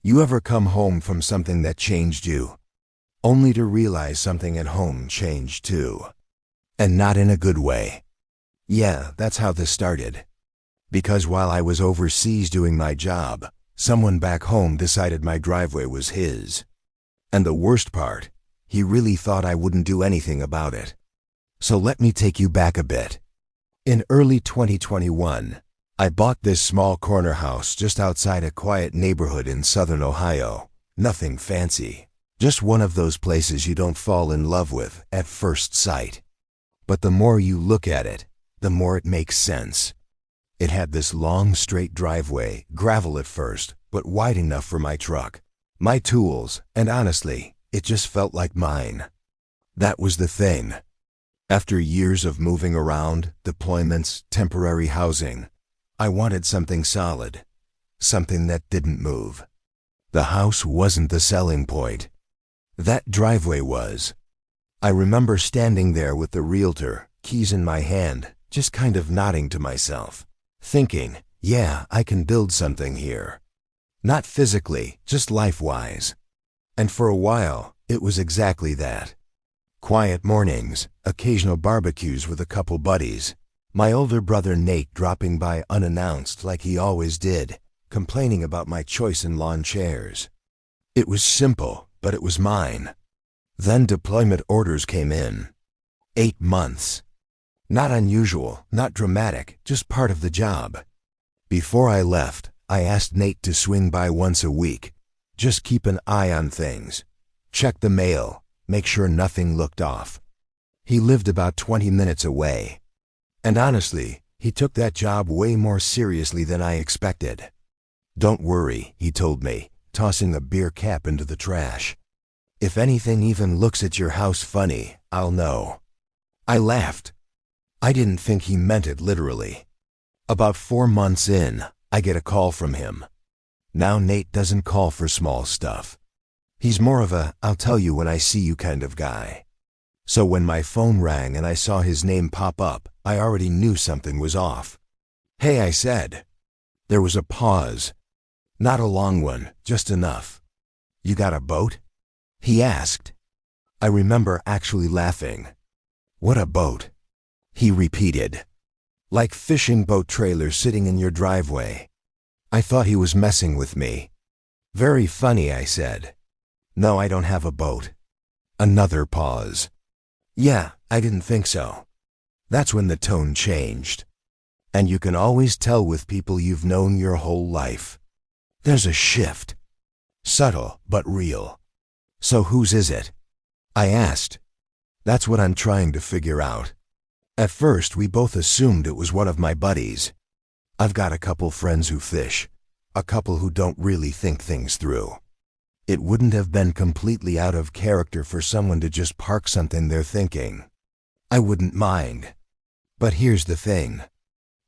You ever come home from something that changed you, only to realize something at home changed too? And not in a good way. Yeah, that's how this started. Because while I was overseas doing my job, someone back home decided my driveway was his. And the worst part, he really thought I wouldn't do anything about it. So let me take you back a bit. In early 2021, I bought this small corner house just outside a quiet neighborhood in southern Ohio. Nothing fancy, just one of those places you don't fall in love with at first sight. But the more you look at it, the more it makes sense. It had this long, straight driveway, gravel at first, but wide enough for my truck, my tools, and honestly, it just felt like mine. That was the thing. After years of moving around, deployments, temporary housing, I wanted something solid, something that didn't move. The house wasn't the selling point. That driveway was. I remember standing there with the realtor, keys in my hand, just kind of nodding to myself, thinking, yeah, I can build something here. Not physically, just life-wise. And for a while, it was exactly that. Quiet mornings, occasional barbecues with a couple buddies, my older brother Nate dropping by unannounced like he always did, complaining about my choice in lawn chairs. It was simple, but it was mine. Then deployment orders came in. 8 months. Not unusual, not dramatic, just part of the job. Before I left, I asked Nate to swing by once a week. Just keep an eye on things. Check the mail, make sure nothing looked off. He lived about 20 minutes away. And honestly, he took that job way more seriously than I expected. Don't worry, he told me, tossing a beer cap into the trash. If anything even looks at your house funny, I'll know. I laughed. I didn't think he meant it literally. About 4 months in, I get a call from him. Now Nate doesn't call for small stuff. He's more of a, I'll tell you when I see you kind of guy. So when my phone rang and I saw his name pop up, I already knew something was off. Hey, I said. There was a pause. Not a long one, just enough. You got a boat? He asked. I remember actually laughing. What a boat? He repeated. Like fishing boat trailers sitting in your driveway. I thought he was messing with me. Very funny, I said. No, I don't have a boat. Another pause. Yeah, I didn't think so. That's when the tone changed. And you can always tell with people you've known your whole life. There's a shift. Subtle, but real. So whose is it? I asked. That's what I'm trying to figure out. At first, we both assumed it was one of my buddies. I've got a couple friends who fish, a couple who don't really think things through. It wouldn't have been completely out of character for someone to just park something they're thinking. I wouldn't mind. But here's the thing.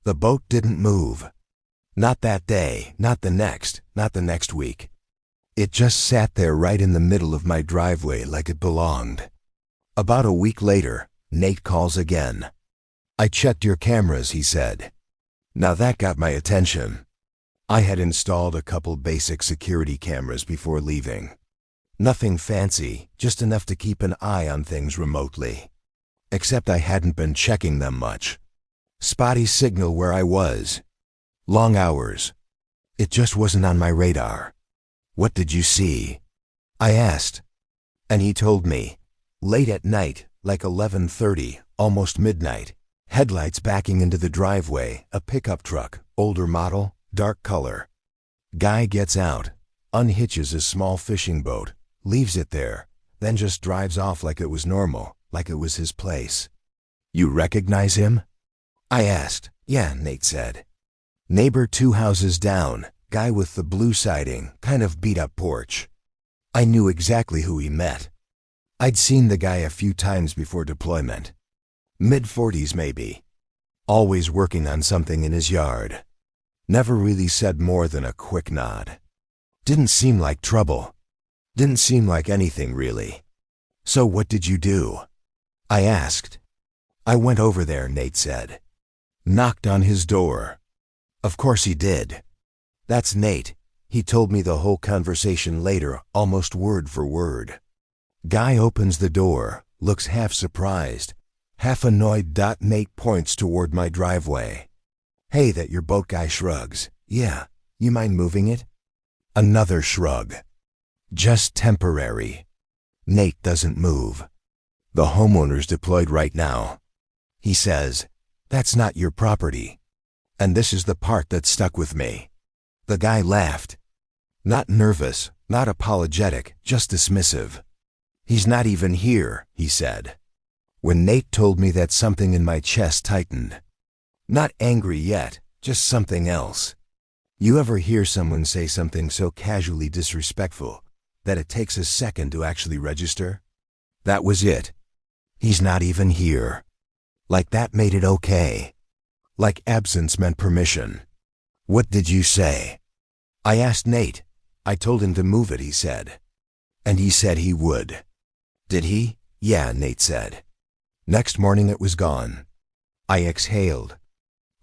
The boat didn't move. Not that day, not the next week. It just sat there right in the middle of my driveway like it belonged. About a week later, Nate calls again. I checked your cameras, he said. Now that got my attention. I had installed a couple basic security cameras before leaving. Nothing fancy, just enough to keep an eye on things remotely. Except I hadn't been checking them much. Spotty signal where I was. Long hours. It just wasn't on my radar. What did you see? I asked. And he told me. Late at night, like 11:30, almost midnight. Headlights backing into the driveway, a pickup truck, older model, dark color. Guy gets out, unhitches his small fishing boat, leaves it there, then just drives off like it was normal, like it was his place. You recognize him? I asked. Yeah, Nate said. Neighbor 2 houses down, guy with the blue siding, kind of beat up porch. I knew exactly who he met. I'd seen the guy a few times before deployment. Mid-40s maybe. Always working on something in his yard. Never really said more than a quick nod. Didn't seem like trouble. Didn't seem like anything really. So what did you do? I asked. I went over there, Nate said. Knocked on his door. Of course he did. That's Nate. He told me the whole conversation later, almost word for word. Guy opens the door, looks half surprised, half annoyed. Nate points toward my driveway. Hey, that your boat? Guy shrugs. Yeah, you mind moving it? Another shrug. Just temporary. Nate doesn't move. The homeowner's deployed right now. He says, that's not your property. And this is the part that stuck with me. The guy laughed. Not nervous, not apologetic, just dismissive. He's not even here, he said. When Nate told me that, something in my chest tightened. Not angry yet, just something else. You ever hear someone say something so casually disrespectful that it takes a second to actually register? That was it. He's not even here. Like that made it okay. Like absence meant permission. What did you say? I asked Nate. I told him to move it, he said. And he said he would. Did he? Yeah, Nate said. Next morning it was gone. I exhaled.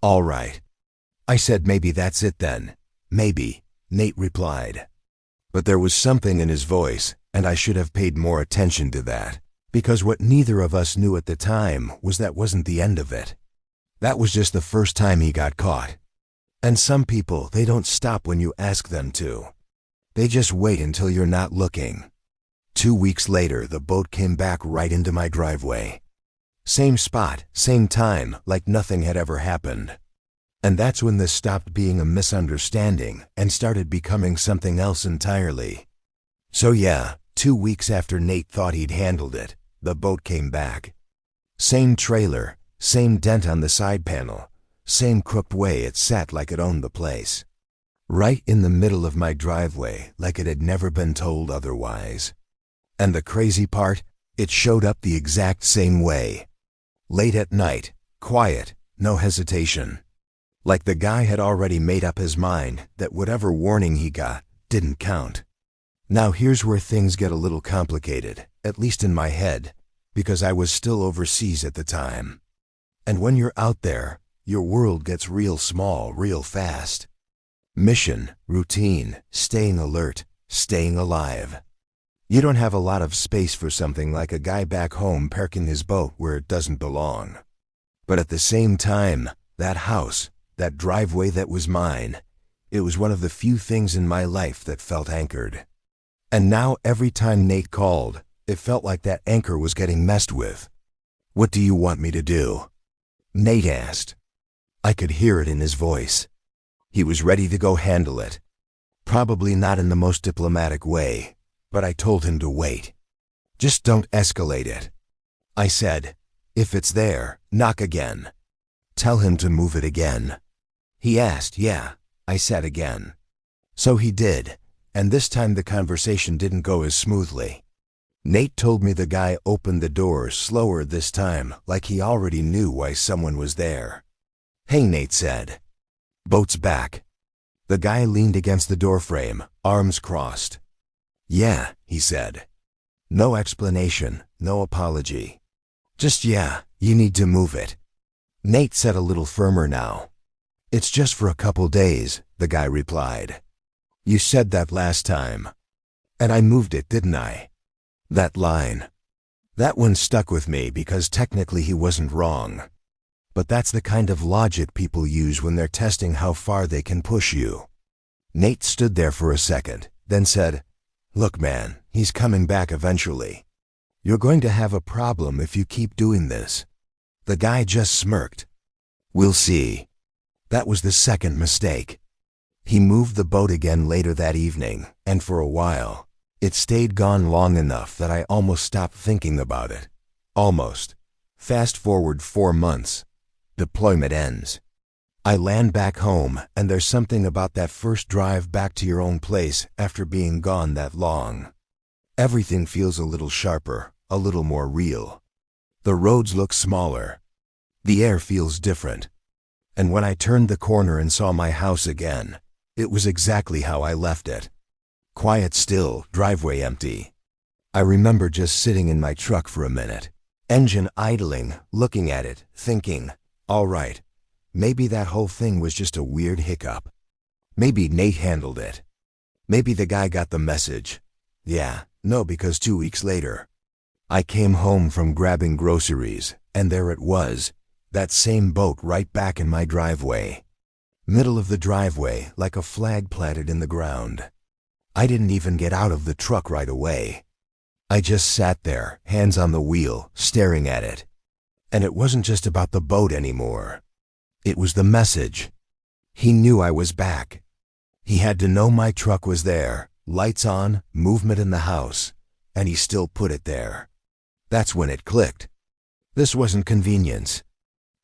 All right. I said, maybe that's it then. Maybe, Nate replied. But there was something in his voice, and I should have paid more attention to that, because what neither of us knew at the time was that wasn't the end of it. That was just the first time he got caught. And some people, they don't stop when you ask them to. They just wait until you're not looking. 2 weeks later, the boat came back right into my driveway. Same spot, same time, like nothing had ever happened. And that's when this stopped being a misunderstanding and started becoming something else entirely. So yeah, 2 weeks after Nate thought he'd handled it, the boat came back. Same trailer, same dent on the side panel, same crooked way it sat like it owned the place. Right in the middle of my driveway, like it had never been told otherwise. And the crazy part, it showed up the exact same way. Late at night, quiet, no hesitation. Like the guy had already made up his mind that whatever warning he got didn't count. Now here's where things get a little complicated, at least in my head, because I was still overseas at the time. And when you're out there, your world gets real small real fast. Mission, routine, staying alert, staying alive. You don't have a lot of space for something like a guy back home parking his boat where it doesn't belong. But at the same time, that house, that driveway that was mine, it was one of the few things in my life that felt anchored. And now every time Nate called, it felt like that anchor was getting messed with. What do you want me to do? Nate asked. I could hear it in his voice. He was ready to go handle it. Probably not in the most diplomatic way, but I told him to wait. Just don't escalate it. I said, if it's there, knock again. Tell him to move it again. He asked, yeah, I said again. So he did, and this time the conversation didn't go as smoothly. Nate told me the guy opened the door slower this time, like he already knew why someone was there. Hey, Nate said. Boat's back. The guy leaned against the doorframe, arms crossed. Yeah, he said. No explanation, no apology. Just yeah, you need to move it. Nate said a little firmer now. It's just for a couple days, the guy replied. You said that last time. And I moved it, didn't I? That line. That one stuck with me because technically he wasn't wrong. But that's the kind of logic people use when they're testing how far they can push you. Nate stood there for a second, then said, Look, man, he's coming back eventually. You're going to have a problem if you keep doing this. The guy just smirked. We'll see. That was the second mistake. He moved the boat again later that evening, and for a while, it stayed gone long enough that I almost stopped thinking about it. Almost. Fast forward 4 months. Deployment ends. I land back home, and there's something about that first drive back to your own place after being gone that long. Everything feels a little sharper, a little more real. The roads look smaller. The air feels different. And when I turned the corner and saw my house again, it was exactly how I left it. Quiet still, driveway empty. I remember just sitting in my truck for a minute, engine idling, looking at it, thinking, all right, maybe that whole thing was just a weird hiccup. Maybe Nate handled it. Maybe the guy got the message. Yeah, no, because 2 weeks later, I came home from grabbing groceries, and there it was, that same boat right back in my driveway. Middle of the driveway, like a flag planted in the ground. I didn't even get out of the truck right away. I just sat there, hands on the wheel, staring at it. And it wasn't just about the boat anymore. It was the message. He knew I was back. He had to know my truck was there, lights on, movement in the house, and he still put it there. That's when it clicked. This wasn't convenience.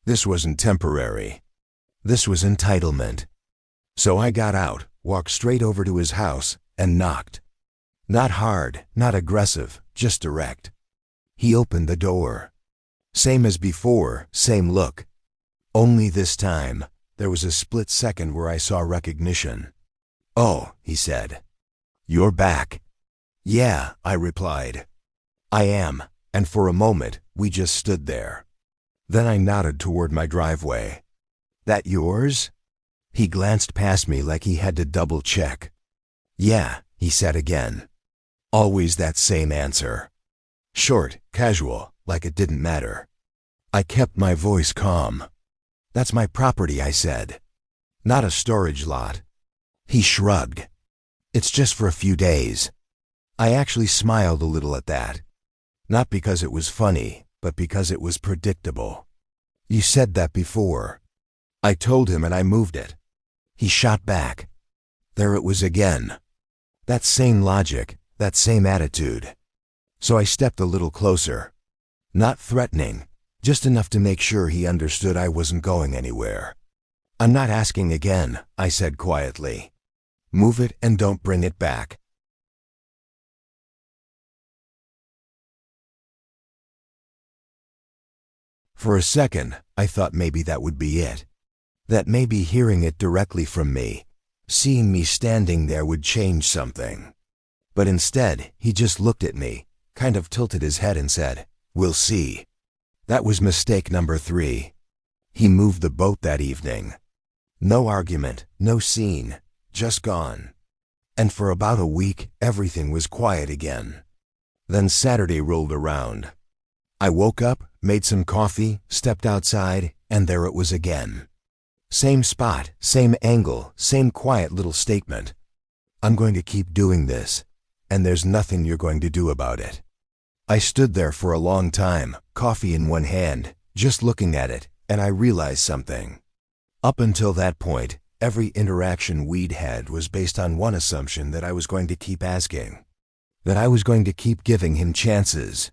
This wasn't temporary. This was entitlement. So I got out, walked straight over to his house, and knocked. Not hard, not aggressive, just direct. He opened the door. Same as before, same look. Only this time, there was a split second where I saw recognition. "Oh," he said. "You're back." "Yeah," I replied. "I am," and for a moment, we just stood there. Then I nodded toward my driveway. "That yours?" He glanced past me like he had to double-check. "Yeah," he said again. Always that same answer. Short, casual, like it didn't matter. I kept my voice calm. "That's my property," I said. "Not a storage lot." He shrugged. "It's just for a few days." I actually smiled a little at that. Not because it was funny, but because it was predictable. "You said that before." I told him and I moved it. He shot back. There it was again. That same logic, that same attitude. So I stepped a little closer. Not threatening, just enough to make sure he understood I wasn't going anywhere. "I'm not asking again," I said quietly. "Move it and don't bring it back." For a second, I thought maybe that would be it. That maybe hearing it directly from me, seeing me standing there would change something. But instead, he just looked at me, kind of tilted his head and said, "We'll see." That was mistake number 3. He moved the boat that evening. No argument, no scene, just gone. And for about a week, everything was quiet again. Then Saturday rolled around. I woke up, made some coffee, stepped outside, and there it was again. Same spot, same angle, same quiet little statement. "I'm going to keep doing this, and there's nothing you're going to do about it." I stood there for a long time, coffee in one hand, just looking at it, and I realized something. Up until that point, every interaction we'd had was based on one assumption, that I was going to keep asking. That I was going to keep giving him chances.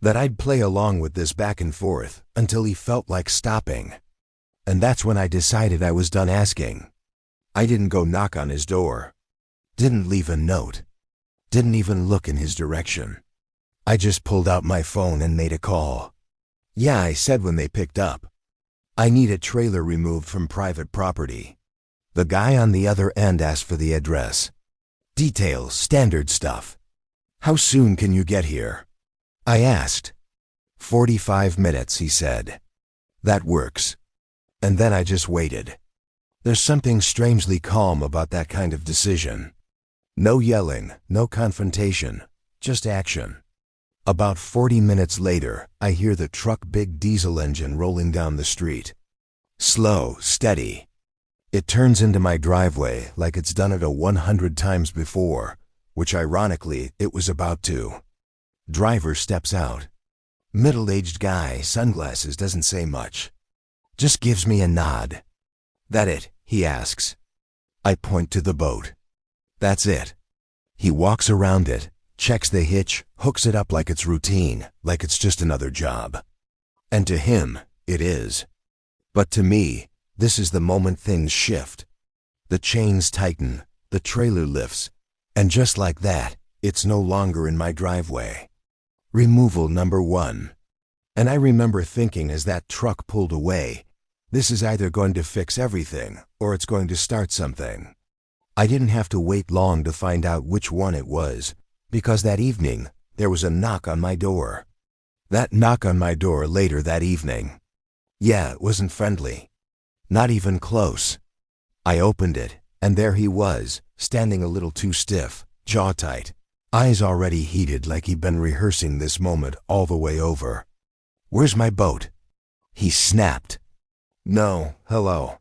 That I'd play along with this back and forth until he felt like stopping. And that's when I decided I was done asking. I didn't go knock on his door. Didn't leave a note. Didn't even look in his direction. I just pulled out my phone and made a call. "Yeah," I said when they picked up. "I need a trailer removed from private property." The guy on the other end asked for the address. Details, standard stuff. "How soon can you get here?" I asked. 45 minutes, he said. "That works." And then I just waited. There's something strangely calm about that kind of decision. No yelling, no confrontation, just action. About 40 minutes later, I hear the truck big diesel engine rolling down the street. Slow, steady. It turns into my driveway like it's done it 100 times before, which ironically, it was about to. Driver steps out. Middle-aged guy, sunglasses, doesn't say much. Just gives me a nod. "That it?" he asks. I point to the boat. "That's it." He walks around it, checks the hitch, hooks it up like it's routine, like it's just another job. And to him, it is. But to me, this is the moment things shift. The chains tighten, the trailer lifts, and just like that, it's no longer in my driveway. Removal number 1. And I remember thinking as that truck pulled away, this is either going to fix everything, or it's going to start something. I didn't have to wait long to find out which one it was, because that evening, there was a knock on my door. That knock on my door later that evening. Yeah, it wasn't friendly. Not even close. I opened it, And there he was, standing a little too stiff, jaw tight, eyes already heated like he'd been rehearsing this moment all the way over. "Where's my boat?" he snapped. No, hello.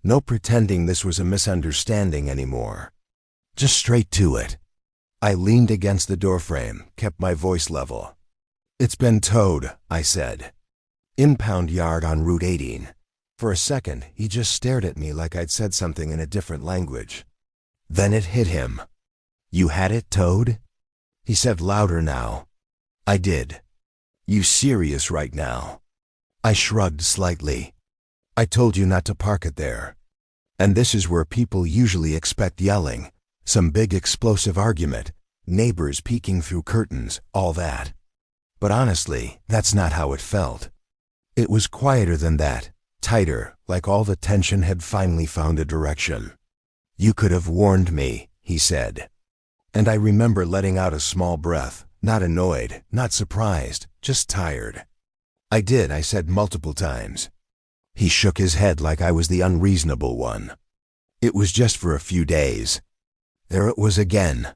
No pretending this was a misunderstanding anymore. Just straight to it. I leaned against the doorframe, kept my voice level. "It's been towed," I said. "Impound yard on Route 18. For a second, he just stared at me like I'd said something in a different language. Then it hit him. "You had it towed?" He said louder now. I did. "You serious right now?" I shrugged slightly. "I told you not to park it there. And this is where people usually expect yelling, some big explosive argument, neighbors peeking through curtains, all that. But honestly, that's not how it felt. It was quieter than that, tighter, like all the tension had finally found a direction. "You could have warned me," he said. And I remember letting out a small breath, not annoyed, not surprised, just tired. "I did," I said multiple times. He shook his head like I was the unreasonable one. "It was just for a few days." There it was again.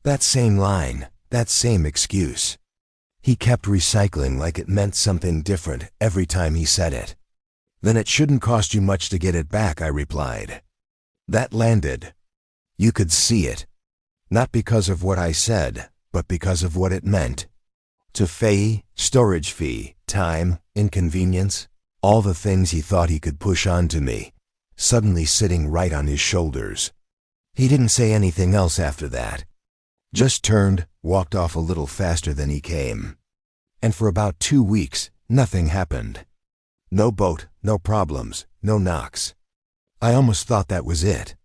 That same line, that same excuse. He kept recycling like it meant something different every time he said it. "Then it shouldn't cost you much to get it back," I replied. That landed. You could see it. Not because of what I said, but because of what it meant. To Faye, storage fee, time, inconvenience, all the things he thought he could push onto me, suddenly sitting right on his shoulders. He didn't say anything else after that. Just turned, walked off a little faster than he came. And for about 2 weeks, nothing happened. No boat, no problems, no knocks. I almost thought that was it.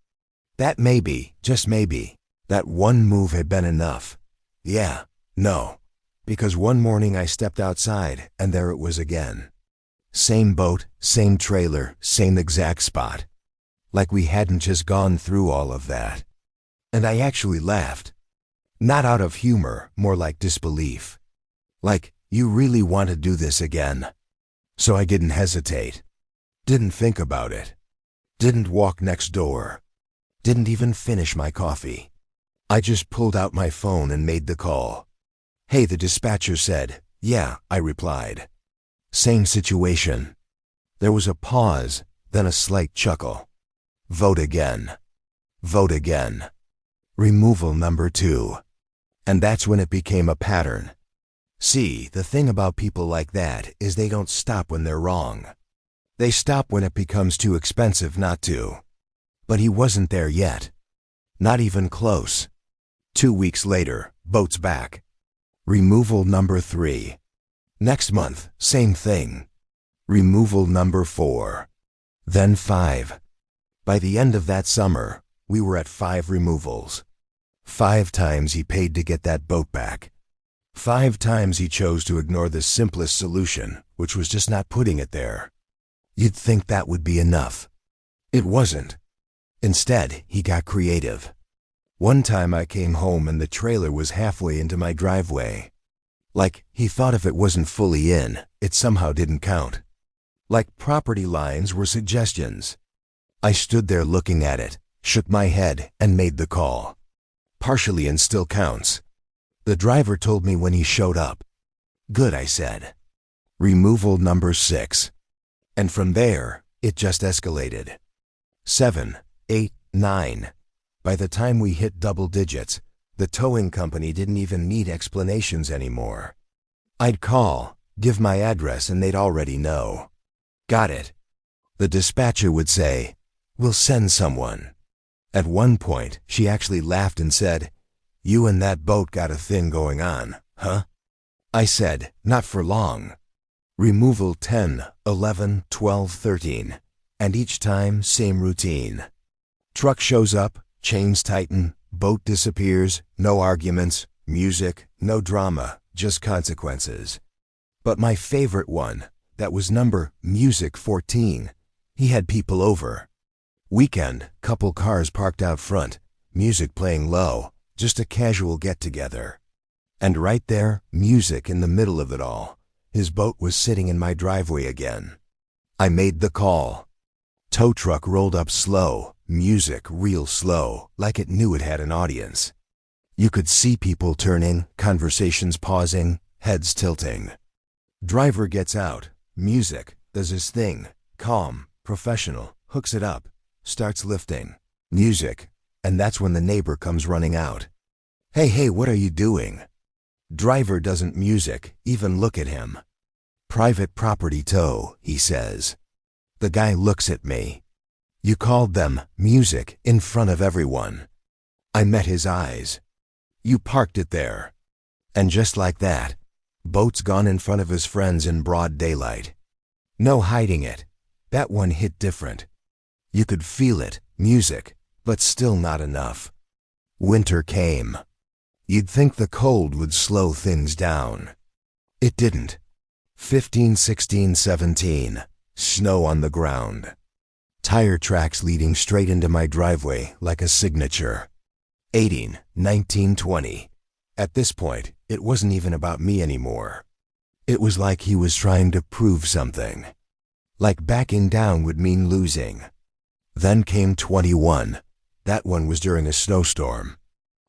That maybe, just maybe, that one move had been enough. Yeah, no. Because one morning I stepped outside, and there it was again. Same boat, same trailer, same exact spot. Like we hadn't just gone through all of that. And I actually laughed. Not out of humor, more like disbelief. Like, "You really want to do this again?" So I didn't hesitate. Didn't think about it. Didn't walk next door. Didn't even finish my coffee. I just pulled out my phone and made the call. "Hey," the dispatcher said. "Yeah," I replied. Same situation. There was a pause, then a slight chuckle. "Vote again. Vote again. Removal number 2. And that's when it became a pattern. See, the thing about people like that is they don't stop when they're wrong. They stop when it becomes too expensive not to. But he wasn't there yet. Not even close. 2 weeks later, boat's back. Removal number 3. Next month, same thing. Removal number 4. Then 5. By the end of that summer, we were at 5 removals. 5 times he paid to get that boat back. 5 times he chose to ignore the simplest solution, which was just not putting it there. You'd think that would be enough. It wasn't. Instead, he got creative. One time I came home and the trailer was halfway into my driveway. Like, he thought if it wasn't fully in, it somehow didn't count. Like property lines were suggestions. I stood there looking at it, shook my head, and made the call. Partially and still counts. The driver told me when he showed up. "Good," I said. Removal number 6. And from there, it just escalated. 7, 8, 9. By the time we hit double digits, the towing company didn't even need explanations anymore. I'd call, give my address, and they'd already know. "Got it." The dispatcher would say, "We'll send someone." At one point, she actually laughed and said, "You and that boat got a thing going on, huh?" I said, "Not for long." Removal 10, 11, 12, 13. And each time, same routine. Truck shows up, chains tighten, boat disappears, no arguments, music, no drama, just consequences. But my favorite one, that was number Music 14, he had people over. Weekend, couple cars parked out front, music playing low, just a casual get-together. And right there, music in the middle of it all, his boat was sitting in my driveway again. I made the call. Tow truck rolled up slow, music real slow, like it knew it had an audience. You could see people turning, conversations pausing, heads tilting. Driver gets out, music, does his thing, calm, professional, hooks it up, starts lifting, music, and that's when the neighbor comes running out. Hey, what are you doing? Driver doesn't music, even look at him. Private property tow, he says. The guy looks at me. You called them music in front of everyone. I met his eyes. You parked it there. And just like that, boat's gone in front of his friends in broad daylight. No hiding it. That one hit different. You could feel it, music, but still not enough. Winter came. You'd think the cold would slow things down. It didn't. 15, 16, 17. Snow on the ground. Tire tracks leading straight into my driveway like a signature. 18, 19, 20. At this point, it wasn't even about me anymore. It was like he was trying to prove something. Like backing down would mean losing. Then came 21. That one was during a snowstorm.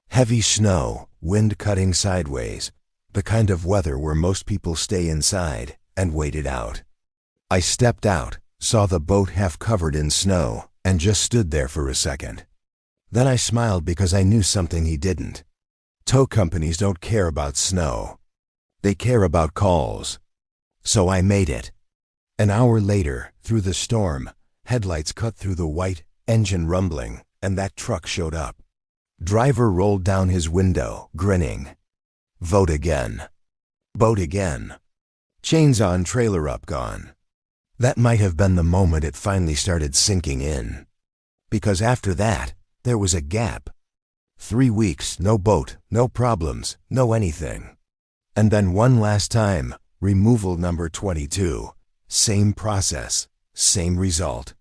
Heavy snow, wind cutting sideways, the kind of weather where most people stay inside and wait it out. I stepped out, saw the boat half covered in snow, and just stood there for a second. Then I smiled because I knew something he didn't. Tow companies don't care about snow. They care about calls. So I made it. An hour later, through the storm, headlights cut through the white, engine rumbling, and that truck showed up. Driver rolled down his window, grinning. Vote again. Boat again. Chains on, trailer up, gone. That might have been the moment it finally started sinking in. Because after that, there was a gap. 3 weeks, no boat, no problems, no anything. And then one last time, removal number 22. Same process, same result.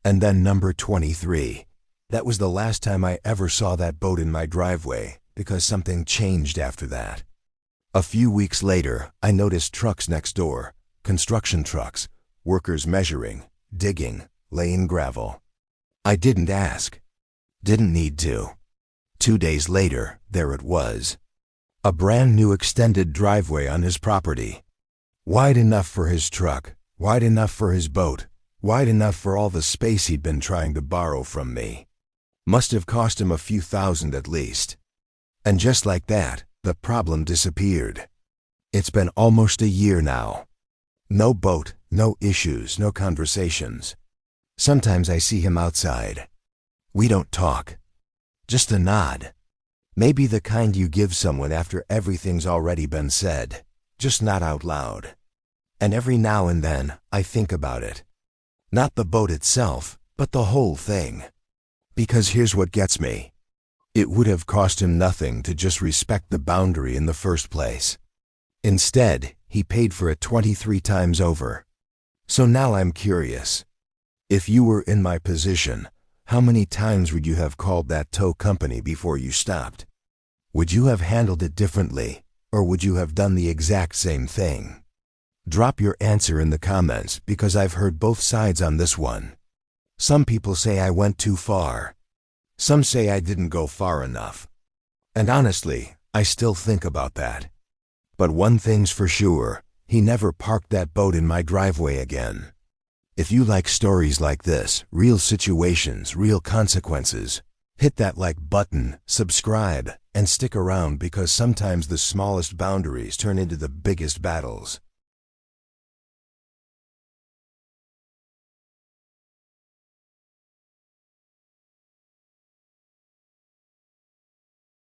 And then number 23. That was the last time I ever saw that boat in my driveway, because something changed after that. A few weeks later, I noticed trucks next door, construction trucks, workers measuring, digging, laying gravel. I didn't ask. Didn't need to. 2 days later, there it was. A brand new extended driveway on his property. Wide enough for his truck, wide enough for his boat, wide enough for all the space he'd been trying to borrow from me. Must have cost him a few thousand at least. And just like that, the problem disappeared. It's been almost a year now. No boat, no issues, no conversations. Sometimes I see him outside. We don't talk. Just a nod. Maybe the kind you give someone after everything's already been said, just not out loud. And every now and then, I think about it. Not the boat itself, but the whole thing. Because here's what gets me. It would have cost him nothing to just respect the boundary in the first place. Instead, he paid for it 23 times over. So now I'm curious. If you were in my position, how many times would you have called that tow company before you stopped? Would you have handled it differently, or would you have done the exact same thing? Drop your answer in the comments because I've heard both sides on this one. Some people say I went too far. Some say I didn't go far enough. And honestly, I still think about that. But one thing's for sure, he never parked that boat in my driveway again. If you like stories like this, real situations, real consequences, hit that like button, subscribe, and stick around because sometimes the smallest boundaries turn into the biggest battles.